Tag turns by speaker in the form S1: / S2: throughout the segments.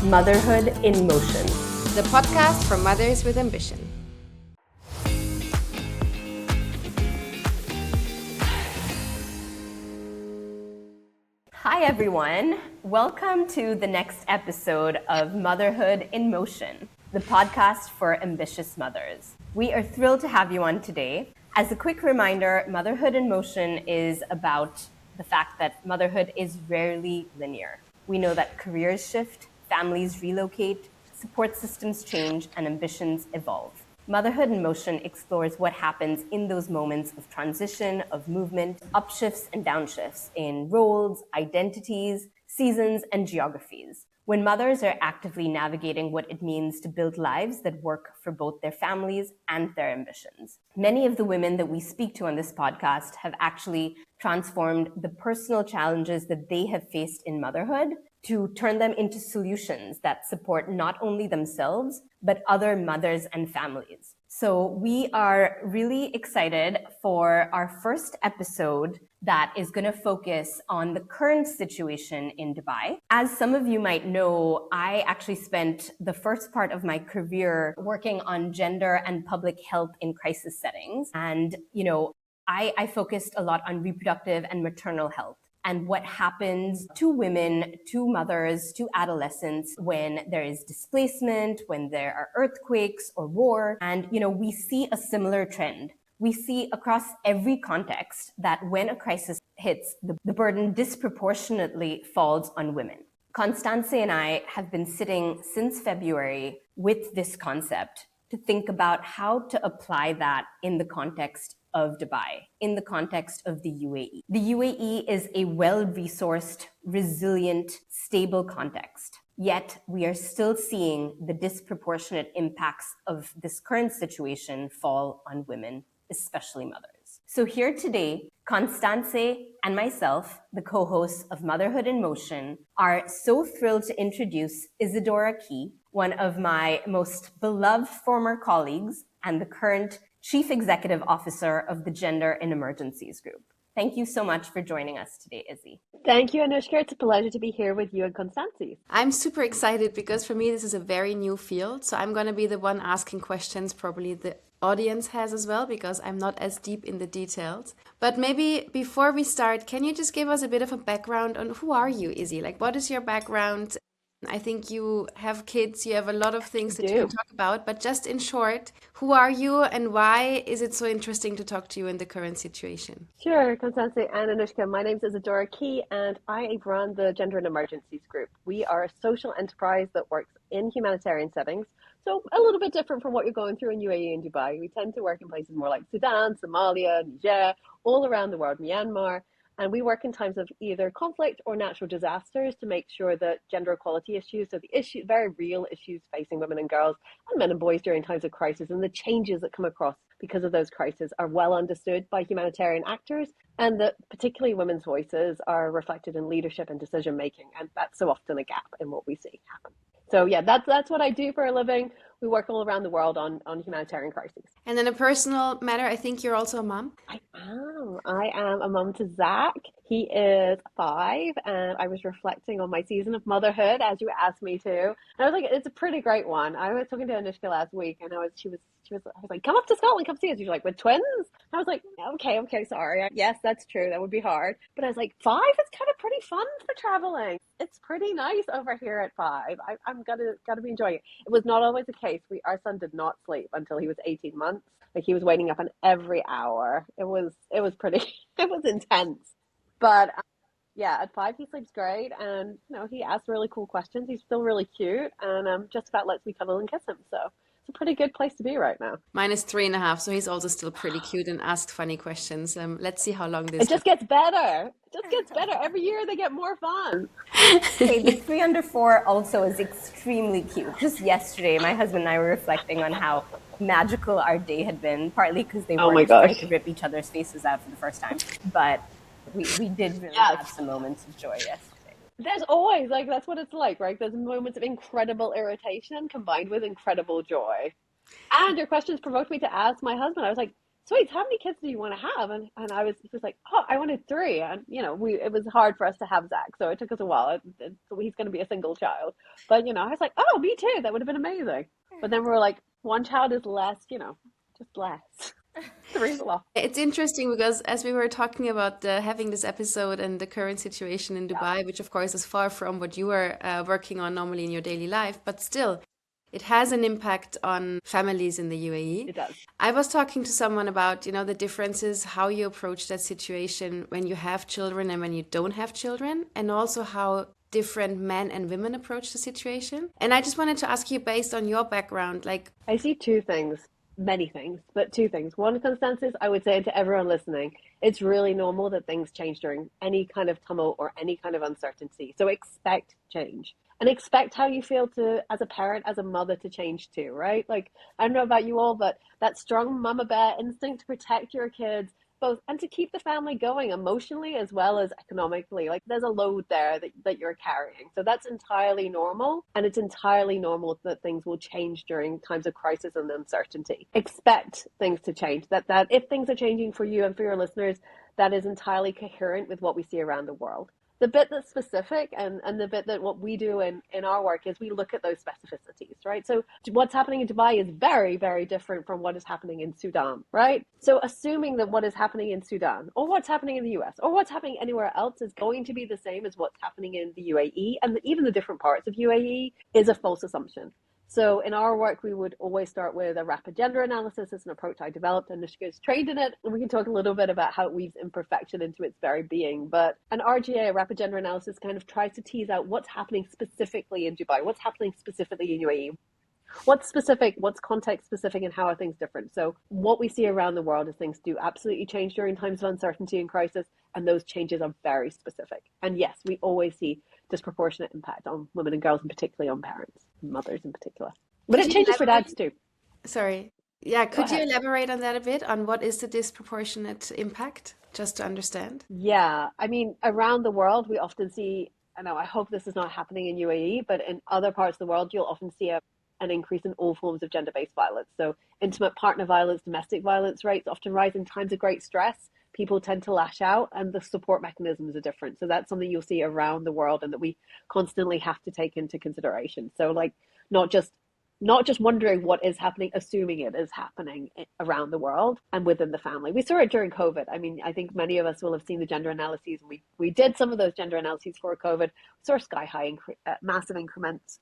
S1: Motherhood in Motion,
S2: the podcast for mothers with ambition.
S1: Hi everyone, welcome to the next episode of Motherhood in Motion, the podcast for ambitious mothers. We are thrilled to have you on today. As a quick reminder, Motherhood in Motion is about the fact that motherhood is rarely linear. We know that careers shift, families relocate, support systems change, and ambitions evolve. Motherhood in Motion explores what happens in those moments of transition, of movement, upshifts and downshifts in roles, identities, seasons, and geographies. When mothers are actively navigating what it means to build lives that work for both their families and their ambitions. Many of the women that we speak to on this podcast have actually transformed the personal challenges that they have faced in motherhood to turn them into solutions that support not only themselves, but other mothers and families. So we are really excited for our first episode that is going to focus on the current situation in Dubai. As some of you might know, I actually spent the first part of my career working on gender and public health in crisis settings. And, I focused a lot on reproductive and maternal health and what happens to women, to mothers, to adolescents when there is displacement, when there are earthquakes or war. And, we see a similar trend. We see across every context that when a crisis hits, the burden disproportionately falls on women. Constance and I have been sitting since February with this concept to think about how to apply that in the context of Dubai, in the context of the UAE. The UAE is a well-resourced, resilient, stable context. Yet we are still seeing the disproportionate impacts of this current situation fall on women, especially mothers. So here today, Constance and myself, the co-hosts of Motherhood in Motion, are so thrilled to introduce Isadora Quay, one of my most beloved former colleagues and the current Chief Executive Officer of the Gender and Emergencies Group. Thank you so much for joining us today, Izzy.
S3: Thank you, Anushka. It's a pleasure to be here with you and Constanze.
S2: I'm super excited because for me, this is a very new field. So I'm going to be the one asking questions, probably the audience has as well, because I'm not as deep in the details. But maybe before we start, can you just give us a bit of a background on who are you, Izzy? Like, what is your background? I think you have kids, you have a lot of things that you can talk about, but just in short, who are you and why is it so interesting to talk to you in the current situation?
S3: Sure, Constanze and Anushka. My name is Isadora Quay and I run the Gender and Emergencies Group. We are a social enterprise that works in humanitarian settings, so a little bit different from what you're going through in UAE and Dubai. We tend to work in places more like Sudan, Somalia, Niger, all around the world, Myanmar. And we work in times of either conflict or natural disasters to make sure that gender equality issues, so the very real issues facing women and girls and men and boys during times of crisis and the changes that come across because of those crises are well understood by humanitarian actors, and that particularly women's voices are reflected in leadership and decision making. And that's so often a gap in what we see happen. So yeah, that's what I do for a living. We work all around the world on humanitarian crises.
S2: And in a personal matter, I think you're also a mom.
S3: I am a mom to Zach. He is 5, and I was reflecting on my season of motherhood as you asked me to. And I was like, it's a pretty great one. I was talking to Anushka last week, and I was like, come up to Scotland, come see us. She's like, with twins? I was like, okay, sorry. Yes, that's true. That would be hard. But I was like, 5 is kind of pretty fun for traveling. It's pretty nice over here at 5. I'm gotta be enjoying it. It was not always the case. Our son did not sleep until he was 18 months. Like, he was waking up on every hour. It was pretty, it was intense. But yeah, at 5 he sleeps great, and he asks really cool questions. He's still really cute, and just about lets me cuddle and kiss him. So it's a pretty good place to be right now.
S2: Mine is 3.5, so he's also still pretty cute and asks funny questions. Let's see how long this.
S3: It just gets better. Every year they get more fun.
S1: Okay, the 3 under 4 also is extremely cute. Just yesterday, my husband and I were reflecting on how magical our day had been, partly because they weren't trying to rip each other's faces out for the first time, but we did really have some moments of joy yesterday.
S3: There's always, that's what it's like, right? There's moments of incredible irritation combined with incredible joy. And your questions provoked me to ask my husband. I was like, sweet, how many kids do you want to have? And I was like, oh, I wanted three. And, it was hard for us to have Zach. So it took us a while. So he's going to be a single child. But, I was like, oh, me too. That would have been amazing. But then we were like, one child is less, just less. Three is a lot.
S2: It's interesting because as we were talking about having this episode and the current situation in
S3: Yeah,
S2: Dubai, which of course is far from what you are working on normally in your daily life, but still, it has an impact on families in the UAE.
S3: it does.
S2: I was talking to someone about, the differences, how you approach that situation when you have children and when you don't have children, and also how different men and women approach the situation. And I just wanted to ask you, based on your background, like,
S3: I see two things, many things, but two things. One consensus I would say to everyone listening, it's really normal that things change during any kind of tumult or any kind of uncertainty. So expect change and expect how you feel to, as a parent, as a mother, to change too, right? Like, I don't know about you all, but that strong mama bear instinct to protect your kids, both, and to keep the family going emotionally as well as economically. Like, there's a load there that you're carrying. So that's entirely normal. And it's entirely normal that things will change during times of crisis and uncertainty. Expect things to change. That if things are changing for you and for your listeners, that is entirely coherent with what we see around the world. The bit that's specific and the bit that what we do in our work is we look at those specificities, right? So what's happening in Dubai is very, very different from what is happening in Sudan, right? So assuming that what is happening in Sudan or what's happening in the US or what's happening anywhere else is going to be the same as what's happening in the UAE and even the different parts of UAE is a false assumption. So in our work, we would always start with a rapid gender analysis. It's an approach I developed, and Nishka is trained in it. And we can talk a little bit about how it weaves imperfection into its very being. But an RGA, a rapid gender analysis, kind of tries to tease out what's happening specifically in Dubai, what's happening specifically in UAE, what's specific, what's context specific, and how are things different. So what we see around the world is things do absolutely change during times of uncertainty and crisis, and those changes are very specific. And yes, we always see disproportionate impact on women and girls, and particularly on parents, mothers in particular. But
S2: could
S3: it
S2: you
S3: changes for
S2: elaborate?
S3: dads too.
S2: Sorry. Yeah,
S3: Go
S2: could you
S3: ahead.
S2: elaborate on that a bit, on what is the disproportionate impact, just to understand?
S3: Yeah, I mean, around the world, we often see, I know, I hope this is not happening in UAE, but in other parts of the world, you'll often see an increase in all forms of gender-based violence. So intimate partner violence, domestic violence rates often rise in times of great stress. People tend to lash out and the support mechanisms are different. So that's something you'll see around the world and that we constantly have to take into consideration. So like not just not just wondering what is happening, assuming it is happening around the world and within the family. We saw it during COVID. I mean, I think many of us will have seen the gender analyses. We did some of those gender analyses for COVID. We saw a sky high, massive increments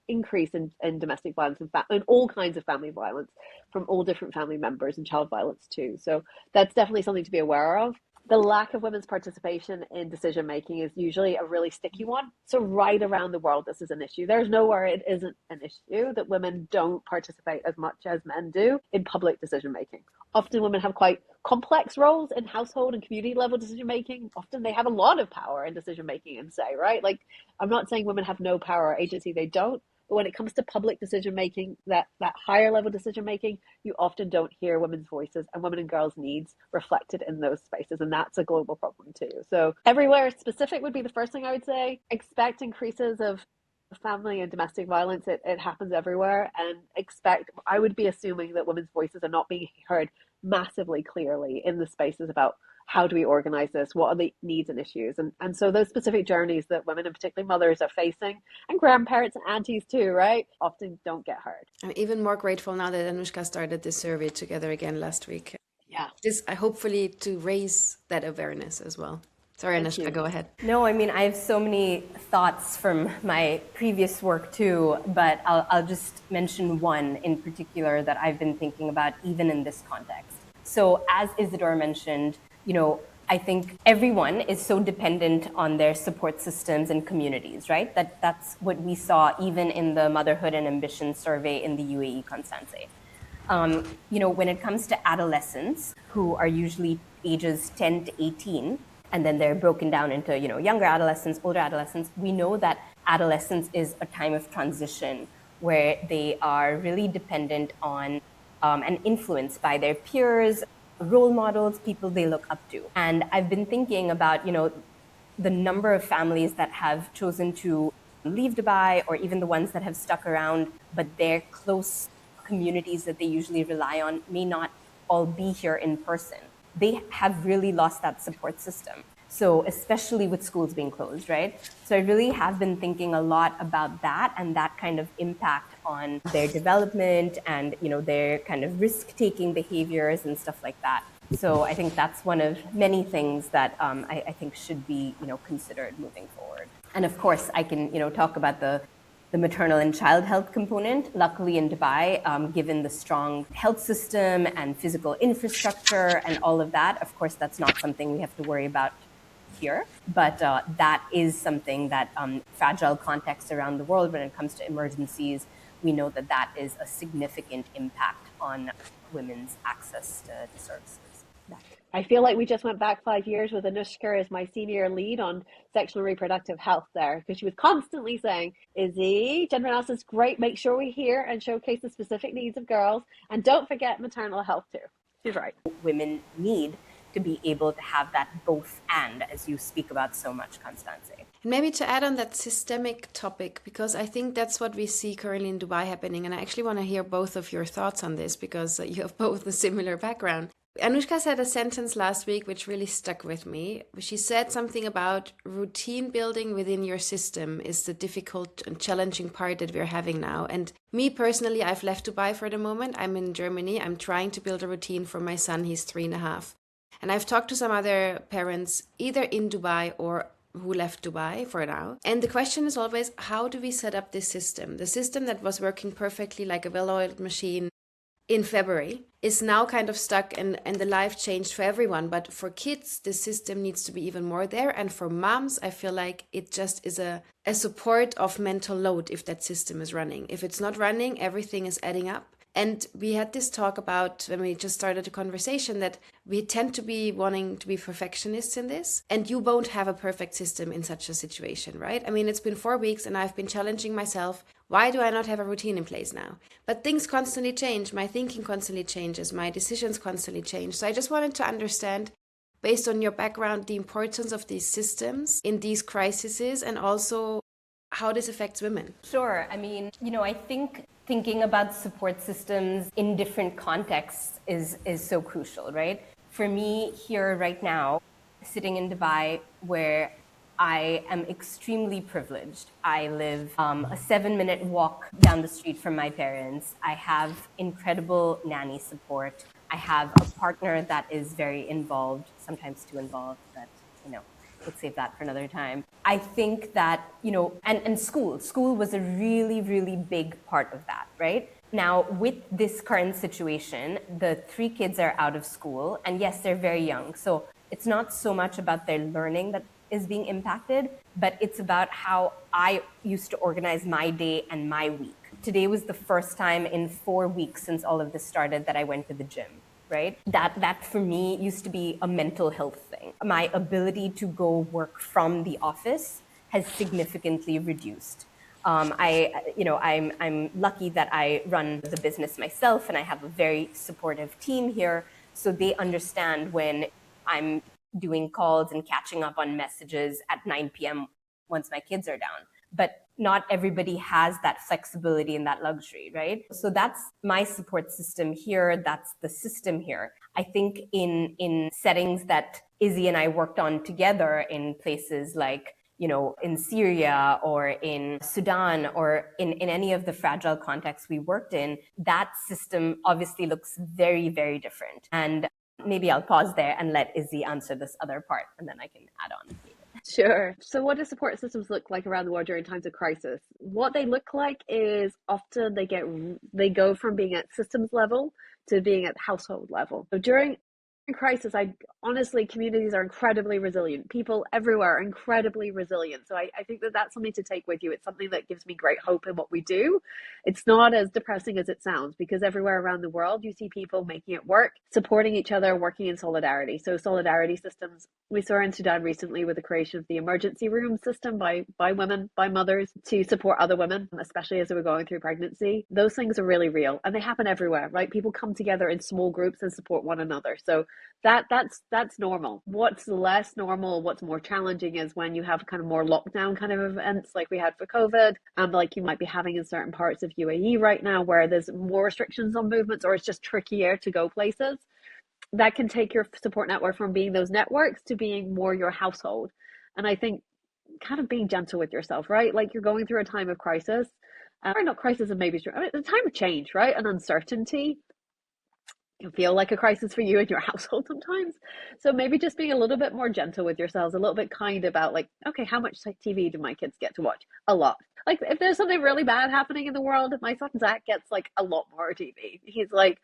S3: increase in domestic violence and all kinds of family violence from all different family members and child violence too. So that's definitely something to be aware of. The lack of women's participation in decision making is usually a really sticky one. So right around the world, this is an issue. There's nowhere it isn't an issue that women don't participate as much as men do in public decision making. Often women have quite complex roles in household and community level decision making. Often they have a lot of power in decision making and say, right? Like, I'm not saying women have no power or agency, they don't. But when it comes to public decision making, that higher level decision making, you often don't hear women's voices and women and girls' needs reflected in those spaces. And that's a global problem too. So everywhere specific would be the first thing I would say. Expect increases of family and domestic violence. It happens everywhere. And I would be assuming that women's voices are not being heard massively clearly in the spaces about how do we organize this? What are the needs and issues? And so those specific journeys that women and particularly mothers are facing, and grandparents and aunties too, right, often don't get heard.
S2: I'm even more grateful now that Anushka started this survey together again last week.
S3: Yeah.
S2: This, hopefully, to raise that awareness as well. Sorry,
S3: Thank
S2: Anushka,
S3: you.
S2: go ahead.
S1: No, I mean, I have so many thoughts from my previous work too, but I'll just mention one in particular that I've been thinking about even in this context. So as Isadora mentioned, I think everyone is so dependent on their support systems and communities, right? That's what we saw even in the Motherhood and Ambition survey in the UAE Constance. When it comes to adolescents who are usually ages 10 to 18, and then they're broken down into, younger adolescents, older adolescents, we know that adolescence is a time of transition where they are really dependent on and influenced by their peers, role models, people they look up to. And I've been thinking about, the number of families that have chosen to leave Dubai, or even the ones that have stuck around, but their close communities that they usually rely on may not all be here in person. They have really lost that support system. So especially with schools being closed, right? So I really have been thinking a lot about that and that kind of impact on their development and, their kind of risk-taking behaviors and stuff like that. So I think that's one of many things that I think should be, considered moving forward. And of course, I can, talk about the maternal and child health component. Luckily in Dubai, given the strong health system and physical infrastructure and all of that, of course, that's not something we have to worry about here. But that is something that fragile contexts around the world, when it comes to emergencies, we know that that is a significant impact on women's access to services.
S3: I feel like we just went back 5 years with Anushka as my senior lead on sexual and reproductive health there, because she was constantly saying, Izzy, gender analysis is great. Make sure we hear and showcase the specific needs of girls. And don't forget maternal health too. She's right.
S1: Women need to be able to have that both and, as you speak about so much, Constance.
S2: And maybe to add on that systemic topic, because I think that's what we see currently in Dubai happening. And I actually want to hear both of your thoughts on this, because you have both a similar background. Anushka said a sentence last week which really stuck with me. She said something about routine building within your system is the difficult and challenging part that we're having now. And me personally, I've left Dubai for the moment. I'm in Germany. I'm trying to build a routine for my son. He's 3.5. And I've talked to some other parents, either in Dubai or who left Dubai for now. And the question is always, how do we set up this system? The system that was working perfectly like a well-oiled machine in February is now kind of stuck, and the life changed for everyone. But for kids, the system needs to be even more there. And for moms, I feel like it just is a support of mental load if that system is running. If it's not running, everything is adding up. And we had this talk about, when we just started the conversation, that we tend to be wanting to be perfectionists in this. And you won't have a perfect system in such a situation, right? I mean, it's been 4 weeks and I've been challenging myself. Why do I not have a routine in place now? But things constantly change. My thinking constantly changes. My decisions constantly change. So I just wanted to understand, based on your background, the importance of these systems in these crises, and also how this affects women.
S1: Sure. I mean, I think thinking about support systems in different contexts is so crucial, right? For me here right now, sitting in Dubai, where I am extremely privileged. I live a 7-minute walk down the street from my parents. I have incredible nanny support. I have a partner that is very involved, sometimes too involved, but let's save that for another time. I think that, and school was a really, really big part of that, right? Now, with this current situation, the 3 kids are out of school, and yes, they're very young. So it's not so much about their learning that is being impacted, but it's about how I used to organize my day and my week. Today was the first time in 4 weeks since all of this started that I went to the gym. Right? That for me used to be a mental health thing. My ability to go work from the office has significantly reduced. I'm lucky that I run the business myself, and I have a very supportive team here. So they understand when I'm doing calls and catching up on messages at 9 p.m. once my kids are down. But not everybody has that flexibility and that luxury, right? So that's my support system here. That's the system here. I think in settings that Izzy and I worked on together in places like, in Syria or in Sudan or in any of the fragile contexts we worked in, that system obviously looks very, very different. And maybe I'll pause there and let Izzy answer this other part, and then I can add on.
S3: Sure. So what do support systems look like around the world during times of crisis? What they look like is often they go from being at systems level to being at household level. So during crisis, honestly, communities are incredibly resilient. People everywhere are incredibly resilient. So I think that's something to take with you. It's something that gives me great hope in what we do. It's not as depressing as it sounds, because everywhere around the world, you see people making it work, supporting each other, working in solidarity. So solidarity systems, we saw in Sudan recently with the creation of the emergency room system by women, by mothers, to support other women, especially as they were going through pregnancy. Those things are really real, and they happen everywhere, right? People come together in small groups and support one another. So that's normal. What's less normal, what's more challenging, is when you have kind of more lockdown kind of events like we had for COVID, like you might be having in certain parts of UAE right now, where there's more restrictions on movements, or it's just trickier to go places. that can take your support network from being those networks to being more your household. And I think kind of being gentle with yourself, right? Like you're going through a time of crisis, or not crisis, and maybe I mean, a time of change, right? And uncertainty can feel like a crisis for you and your household sometimes. So maybe just being a little bit more gentle with yourselves, a little bit kind about like, okay, how much TV do my kids get to watch? A lot. Like if there's something really bad happening in the world, my son Zach gets like a lot more TV. He's like,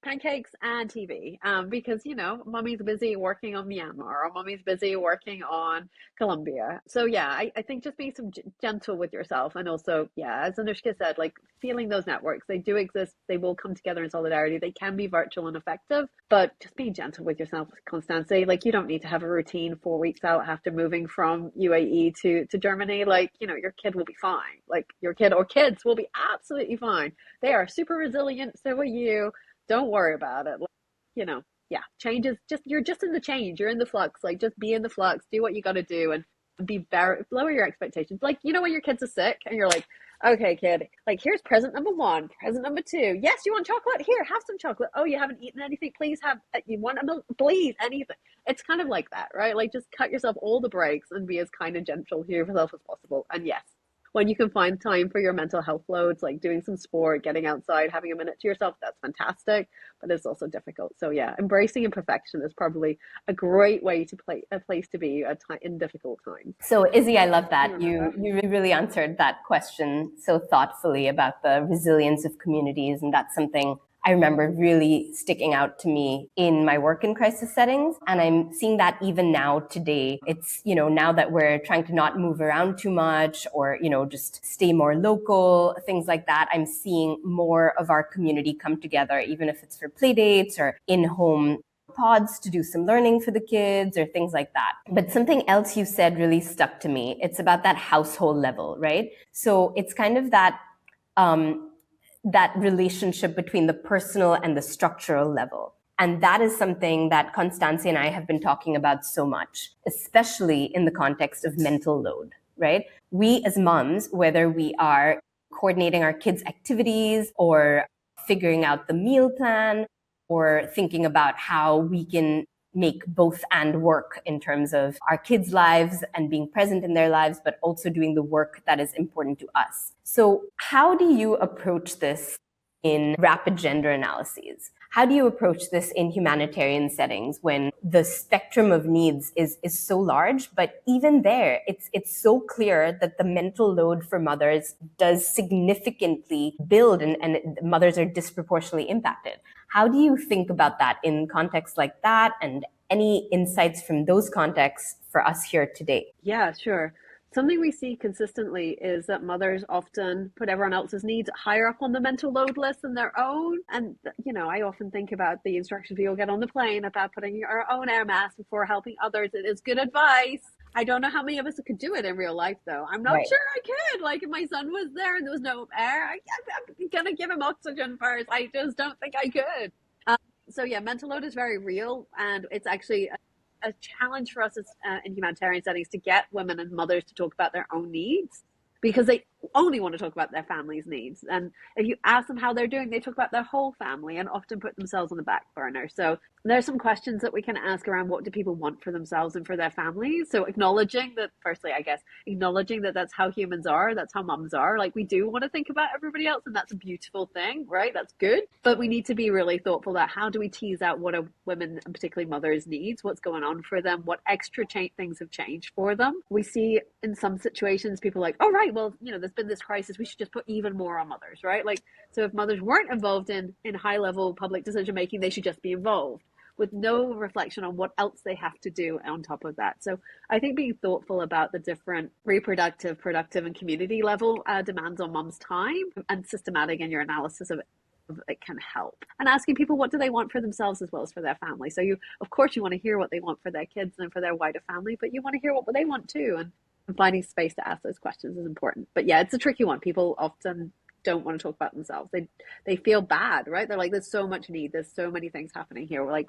S3: pancakes and TV, because mommy's busy working on Myanmar or mommy's busy working on Colombia. So yeah, I think just being some gentle with yourself, and also yeah, as Anushka said, like feeling those networks, they do exist, they will come together in solidarity, they can be virtual and effective, but just being gentle with yourself, Constance. Like you don't need to have a routine 4 weeks out after moving from UAE to Germany. Like your kid will be fine. Like your kid or kids will be absolutely fine. They are super resilient, so are you. Don't worry about it. Like, yeah, change is just, you're just in the change. You're in the flux. Like, just be in the flux. Do what you got to do and be very, lower your expectations. Like, when your kids are sick and you're like, okay, kid, like, here's present number one, present number two. Yes, you want chocolate? Here, have some chocolate. Oh, you haven't eaten anything? Please have, you want a milk? Please, anything. It's kind of like that, right? Like, just cut yourself all the breaks and be as kind and gentle to yourself as possible. And yes, when you can find time for your mental health loads, like doing some sport, getting outside, having a minute to yourself, that's fantastic, but it's also difficult. So yeah, embracing imperfection is probably a great way to a place to be in difficult times.
S1: So Izzy, I love that. You really answered that question so thoughtfully about the resilience of communities. And that's something I remember really sticking out to me in my work in crisis settings. And I'm seeing that even now today. It's, now that we're trying to not move around too much or, just stay more local, things like that, I'm seeing more of our community come together, even if it's for play dates or in-home pods to do some learning for the kids or things like that. But something else you said really stuck to me. It's about that household level, right? So it's kind of that that relationship between the personal and the structural level. And that is something that Constanze and I have been talking about so much, especially in the context of mental load, right? We as moms, whether we are coordinating our kids' activities or figuring out the meal plan or thinking about how we can make both and work in terms of our kids' lives and being present in their lives, but also doing the work that is important to us. So how do you approach this in rapid gender analyses? How do you approach this in humanitarian settings when the spectrum of needs is so large, but even there, it's so clear that the mental load for mothers does significantly build and mothers are disproportionately impacted. How do you think about that in contexts like that, and any insights from those contexts for us here today?
S3: Yeah, sure. Something we see consistently is that mothers often put everyone else's needs higher up on the mental load list than their own. And, I often think about the instructions people get on the plane about putting your own air mask before helping others. It is good advice. I don't know how many of us could do it in real life, though. I'm not sure I could. Like, if my son was there and there was no air, I'm going to give him oxygen first. I just don't think I could. So, yeah, mental load is very real. And it's actually a challenge for us as, in humanitarian settings to get women and mothers to talk about their own needs, because they only want to talk about their family's needs. And if you ask them how they're doing, they talk about their whole family and often put themselves on the back burner. So there's some questions that we can ask around what do people want for themselves and for their families. So acknowledging that, firstly, I guess, acknowledging that that's how humans are, that's how mums are. Like, we do want to think about everybody else, and that's a beautiful thing, right? That's good. But we need to be really thoughtful about how do we tease out what are women and particularly mothers' needs, what's going on for them, what extra things have changed for them. We see in some situations people like, oh, right, well, there's been this crisis, we should just put even more on mothers, right? Like, so if mothers weren't involved in high level public decision making, they should just be involved, with no reflection on what else they have to do on top of that. So I think being thoughtful about the different reproductive, productive, and community level demands on mom's time, and systematic in your analysis of it can help. And asking people, what do they want for themselves as well as for their family? So of course you want to hear what they want for their kids and for their wider family, but you want to hear what they want too. And finding space to ask those questions is important. But yeah, it's a tricky one. People often don't want to talk about themselves. They feel bad, right? They're like, there's so much need, there's so many things happening here. We're like,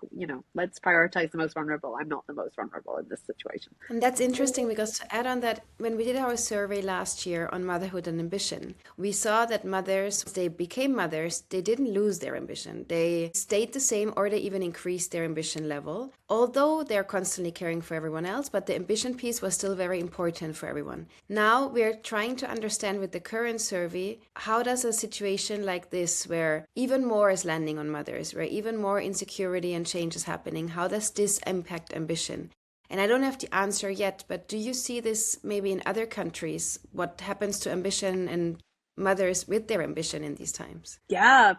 S3: let's prioritize the most vulnerable. I'm not the most vulnerable in this situation.
S2: And that's interesting because to add on that, when we did our survey last year on motherhood and ambition, we saw that mothers, they became mothers, they didn't lose their ambition. They stayed the same or they even increased their ambition level, although they're constantly caring for everyone else, but the ambition piece was still very important for everyone. Now we're trying to understand with the current survey, how does a situation like this, where even more is landing on mothers, where even more insecurity and change is happening, how does this impact ambition? And I don't have the answer yet, but do you see this maybe in other countries? What happens to ambition and mothers with their ambition in these times?
S3: Yeah,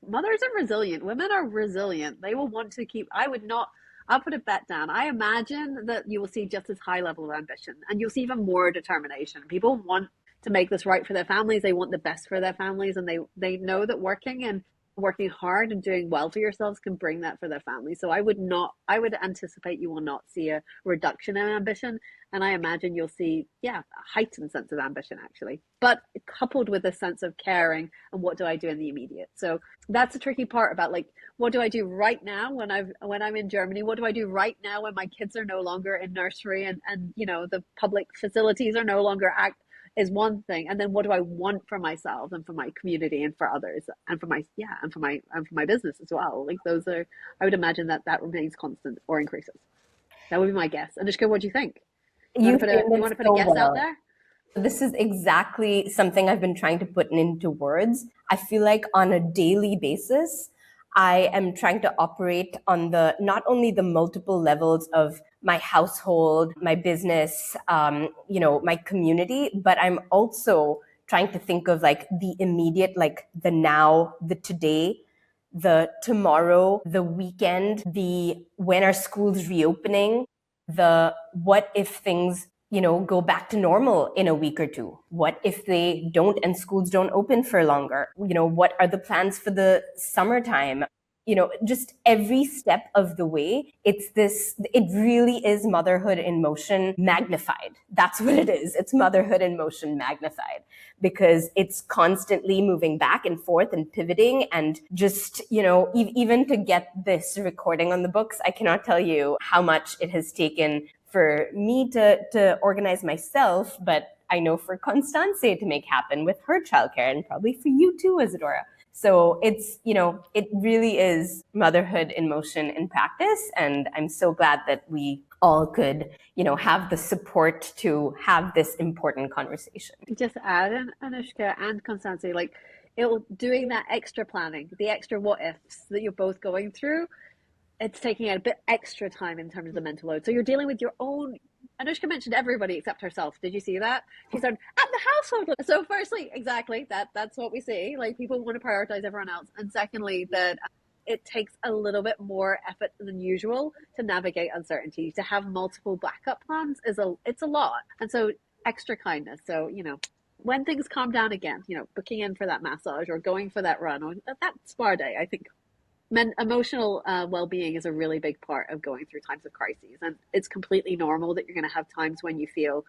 S3: mothers are resilient. Women are resilient. They will want to I'll put a bet down. I imagine that you will see just as high level of ambition and you'll see even more determination. People want to make this right for their families. They want the best for their families, and they know that working hard and doing well for yourselves can bring that for their family. So I would anticipate you will not see a reduction in ambition. And I imagine you'll see, a heightened sense of ambition actually, but coupled with a sense of caring and what do I do in the immediate. So that's the tricky part about like, what do I do right now when I'm in Germany? What do I do right now when my kids are no longer in nursery and the public facilities are no longer is one thing, and then what do I want for myself and for my community and for others and for my business as well. Like I would imagine that remains constant or increases. That would be my guess. Anushka, what do you think? You want to put a guess out there?
S1: This is exactly something I've been trying to put into words. I feel like on a daily basis, I am trying to operate on not only the multiple levels of my household, my business, my community, but I'm also trying to think of like the immediate, like the now, the today, the tomorrow, the weekend, the when are schools reopening, the what if things go back to normal in a week or two? What if they don't and schools don't open for longer? What are the plans for the summertime? Just every step of the way, it really is motherhood in motion magnified. That's what it is. It's motherhood in motion magnified because it's constantly moving back and forth and pivoting. And just, even to get this recording on the books, I cannot tell you how much it has taken for me to organize myself, but I know for Constance to make happen with her childcare, and probably for you too, Isadora. So it's, it really is motherhood in motion in practice. And I'm so glad that we all could, have the support to have this important conversation.
S3: Just add in, Anushka and Constance, like doing that extra planning, the extra what ifs that you're both going through, it's taking a bit extra time in terms of the mental load. So you're dealing with your own. Anushka mentioned everybody except herself. Did you see that? She said, at the household. So firstly, exactly, that's what we see. Like people want to prioritize everyone else. And secondly, that it takes a little bit more effort than usual to navigate uncertainty. To have multiple backup plans it's a lot. And so extra kindness. So, when things calm down again, booking in for that massage or going for that run or that spa day, I think emotional well-being is a really big part of going through times of crises, and it's completely normal that you're going to have times when you feel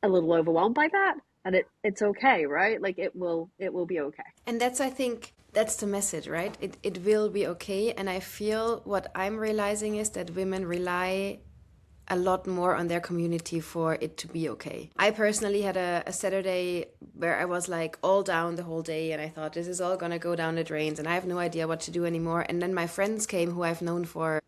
S3: a little overwhelmed by that, and it's okay, right? Like it will be okay.
S2: And I think that's the message, right? It will be okay. And I feel what I'm realizing is that women rely a lot more on their community for it to be okay. I personally had a Saturday where I was like all down the whole day, and I thought this is all gonna go down the drains and I have no idea what to do anymore. And then my friends came who I've known for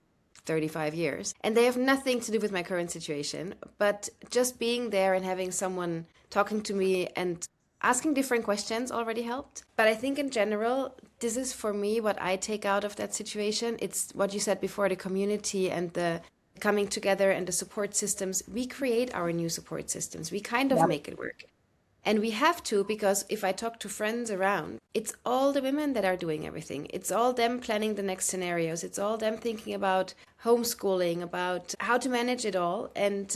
S2: 35 years, and they have nothing to do with my current situation, but just being there and having someone talking to me and asking different questions already helped. But I think in general, this is for me what I take out of that situation. It's what you said before, the community and the coming together and the support systems. We create our new support systems. We kind of make it work. And we have to, because if I talk to friends around, it's all the women that are doing everything. It's all them planning the next scenarios. It's all them thinking about homeschooling, about how to manage it all. And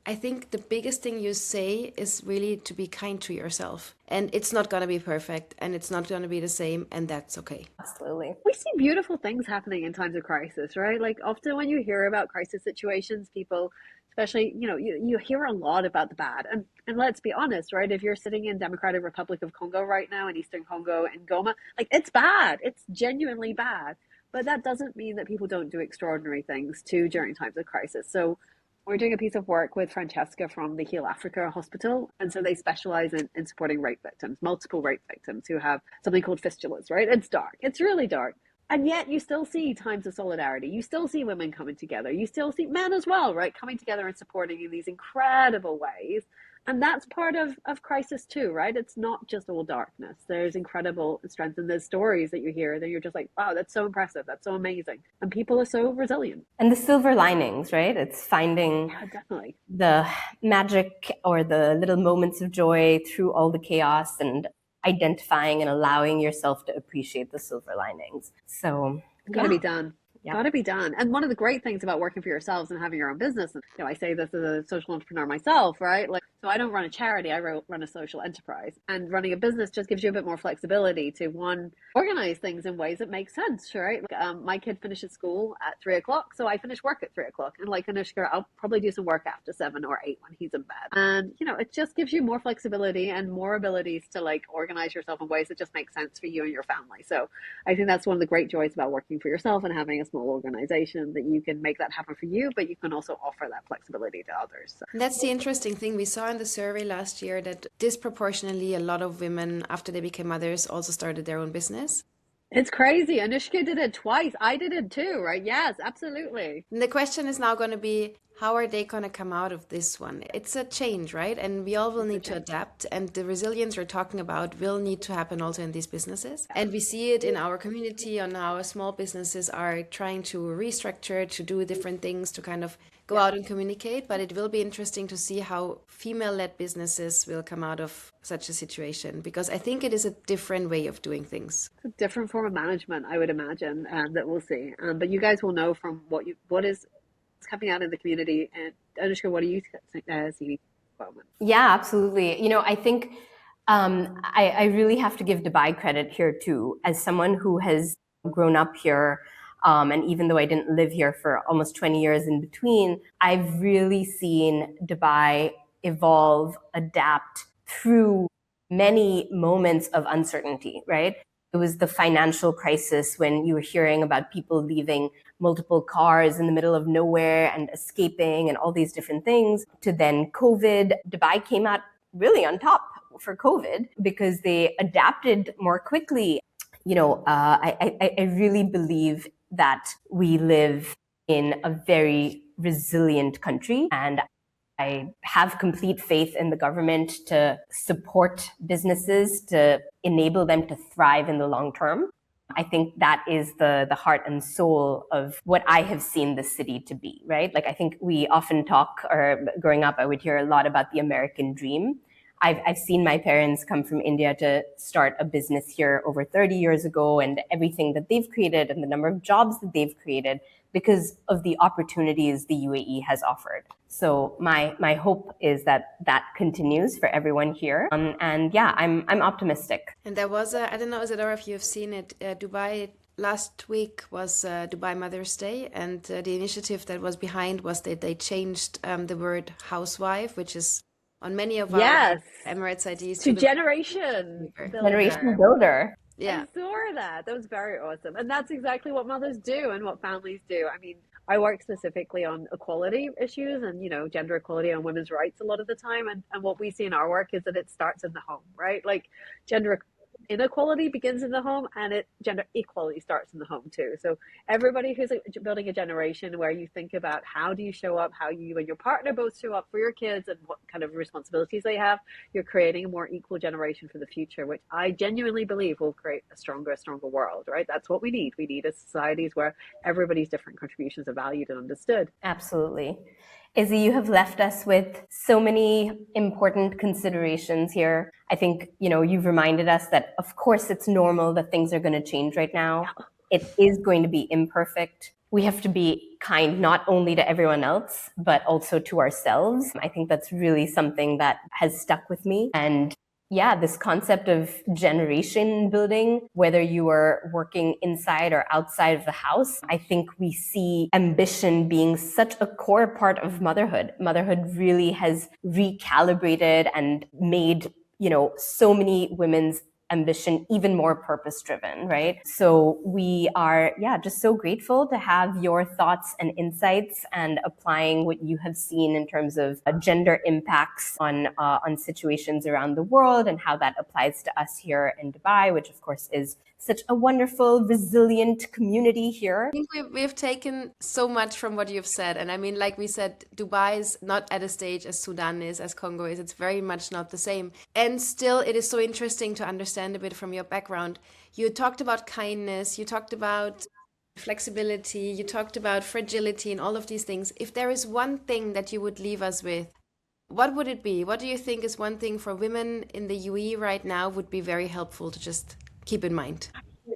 S2: I think the biggest thing you say is really to be kind to yourself. And it's not going to be perfect, and it's not going to be the same, and that's okay.
S1: Absolutely.
S3: We see beautiful things happening in times of crisis, right? Like often when you hear about crisis situations, people especially, you hear a lot about the bad. And let's be honest, right? If you're sitting in Democratic Republic of Congo right now, in Eastern Congo and Goma, like it's bad. It's genuinely bad. But that doesn't mean that people don't do extraordinary things too during times of crisis. So we're doing a piece of work with Francesca from the Heal Africa Hospital. And so they specialize in supporting rape victims, multiple rape victims who have something called fistulas, right? It's dark. It's really dark. And yet you still see times of solidarity. You still see women coming together. You still see men as well, right? Coming together and supporting in these incredible ways. And that's part of crisis too, right? It's not just all darkness. There's incredible strength in those stories that you hear that you're just like, wow, that's so impressive. That's so amazing. And people are so resilient.
S1: And the silver linings, right? It's finding
S3: definitely
S1: the magic or the little moments of joy through all the chaos and identifying and allowing yourself to appreciate the silver linings. So
S3: gotta be done.
S1: Yeah.
S3: Got to be done. And one of the great things about working for yourselves and having your own business, and I say this as a social entrepreneur myself, right? Like, so I don't run a charity, I run a social enterprise. And running a business just gives you a bit more flexibility to, one, organize things in ways that make sense, right? Like, my kid finishes school at 3:00, so I finish work at 3:00. And like Anushka, I'll probably do some work after 7 or 8 when he's in bed. And, it just gives you more flexibility and more abilities to like organize yourself in ways that just make sense for you and your family. So I think that's one of the great joys about working for yourself and having a small organization, that you can make that happen for you, but you can also offer that flexibility to others. So.
S2: That's the interesting thing. We saw in the survey last year that disproportionately a lot of women, after they became mothers, also started their own business.
S3: It's crazy. Anushka did it twice. I did it too, right? Yes, absolutely.
S2: And the question is now going to be, how are they going to come out of this one? It's a change, right? And we all will need to adapt. And the resilience we're talking about will need to happen also in these businesses. And we see it in our community on how small businesses are trying to restructure, to do different things, to kind of go out and communicate. But it will be interesting to see how female-led businesses will come out of such a situation, because I think it is a different way of doing things.
S3: It's a different form of management, I would imagine, that we'll see. But you guys will know from what is coming out in the community. And Anushka, what do you see?
S1: Yeah, absolutely. I think I really have to give Dubai credit here too, as someone who has grown up here. And even though I didn't live here for almost 20 years in between, I've really seen Dubai evolve, adapt through many moments of uncertainty, right? It was the financial crisis when you were hearing about people leaving multiple cars in the middle of nowhere and escaping and all these different things, to then COVID. Dubai came out really on top for COVID because they adapted more quickly. I really believe that we live in a very resilient country, and I have complete faith in the government to support businesses, to enable them to thrive in the long term. I think that is the heart and soul of what I have seen the city to be, right? Like, I think we often talk, or growing up, I would hear a lot about the American dream. I've seen my parents come from India to start a business here over 30 years ago, and everything that they've created and the number of jobs that they've created because of the opportunities the UAE has offered. So my hope is that continues for everyone here. And yeah, I'm optimistic.
S2: And there was I don't know, Isadora, if you've seen it, Dubai last week was Dubai Mother's Day, and the initiative that was behind was that they changed the word housewife, which is on many of our Emirates IDs
S3: to generation
S1: builder.
S3: Yeah. I saw that. That was very awesome. And that's exactly what mothers do and what families do. I mean, I work specifically on equality issues and, gender equality and women's rights a lot of the time. And what we see in our work is that it starts in the home, right? Like, gender inequality begins in the home, and gender equality starts in the home too. So everybody who's building a generation where you think about how do you show up, how you and your partner both show up for your kids, and what kind of responsibilities they have, you're creating a more equal generation for the future, which I genuinely believe will create a stronger world, right? That's what we need. We need a societies where everybody's different contributions are valued and understood.
S1: Absolutely. Izzy, you have left us with so many important considerations here. I think, you've reminded us that, of course, it's normal that things are going to change right now. It is going to be imperfect. We have to be kind not only to everyone else, but also to ourselves. I think that's really something that has stuck with me. And, this concept of generation building, whether you are working inside or outside of the house, I think we see ambition being such a core part of motherhood. Motherhood really has recalibrated and made, so many women's ambition even more purpose driven, right? So we are, just so grateful to have your thoughts and insights and applying what you have seen in terms of gender impacts on situations around the world and how that applies to us here in Dubai, which of course is such a wonderful, resilient community here.
S2: I think we've taken so much from what you've said. And I mean, like we said, Dubai is not at a stage as Sudan is, as Congo is. It's very much not the same. And still, it is so interesting to understand a bit from your background. You talked about kindness, you talked about flexibility, you talked about fragility and all of these things. If there is one thing that you would leave us with, what would it be? What do you think is one thing for women in the UAE right now would be very helpful to just keep in mind?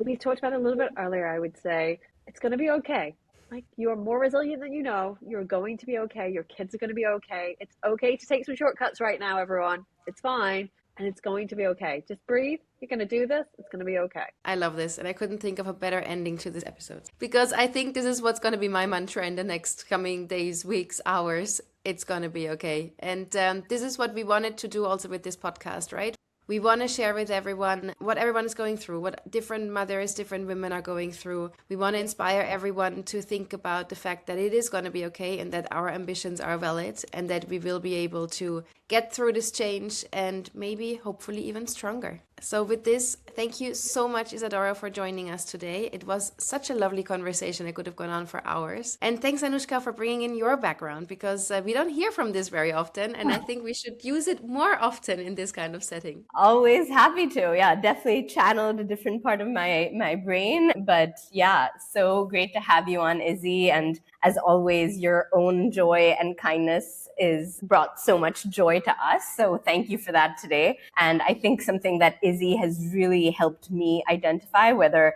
S3: We talked about it a little bit earlier. I would say it's going to be okay. Like, you're more resilient than you know. You're going to be okay. Your kids are going to be okay. It's okay to take some shortcuts right now, everyone. It's fine. And it's going to be okay. Just breathe. You're going to do this. It's going to be okay.
S2: I love this. And I couldn't think of a better ending to this episode. Because I think this is what's going to be my mantra in the next coming days, weeks, hours. It's going to be okay. And this is what we wanted to do also with this podcast, right? We want to share with everyone what everyone is going through, what different mothers, different women are going through. We want to inspire everyone to think about the fact that it is going to be okay and that our ambitions are valid and that we will be able to get through this change and maybe, hopefully, even stronger. So with this, thank you so much, Isadora, for joining us today. It was such a lovely conversation. It could have gone on for hours. And thanks, Anushka, for bringing in your background because we don't hear from this very often. And I think we should use it more often in this kind of setting.
S1: Always happy to. Yeah, definitely channeled a different part of my brain. But yeah, so great to have you on, Izzy. And as always, your own joy and kindness is brought so much joy to us. So thank you for that today. And I think something that Izzy has really helped me identify, whether it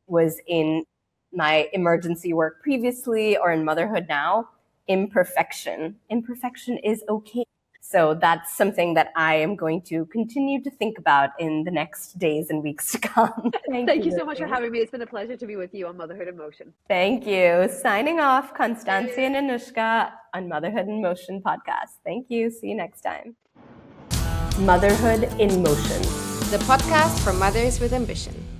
S1: was in my emergency work previously or in motherhood now, imperfection. Imperfection is okay. So that's something that I am going to continue to think about in the next days and weeks to come.
S3: Thank you so much for having me. It's been a pleasure to be with you on Motherhood in Motion.
S1: Thank you. Signing off, Constantia and Anushka on Motherhood in Motion podcast. Thank you. See you next time. Motherhood in Motion,
S2: the podcast for mothers with ambition.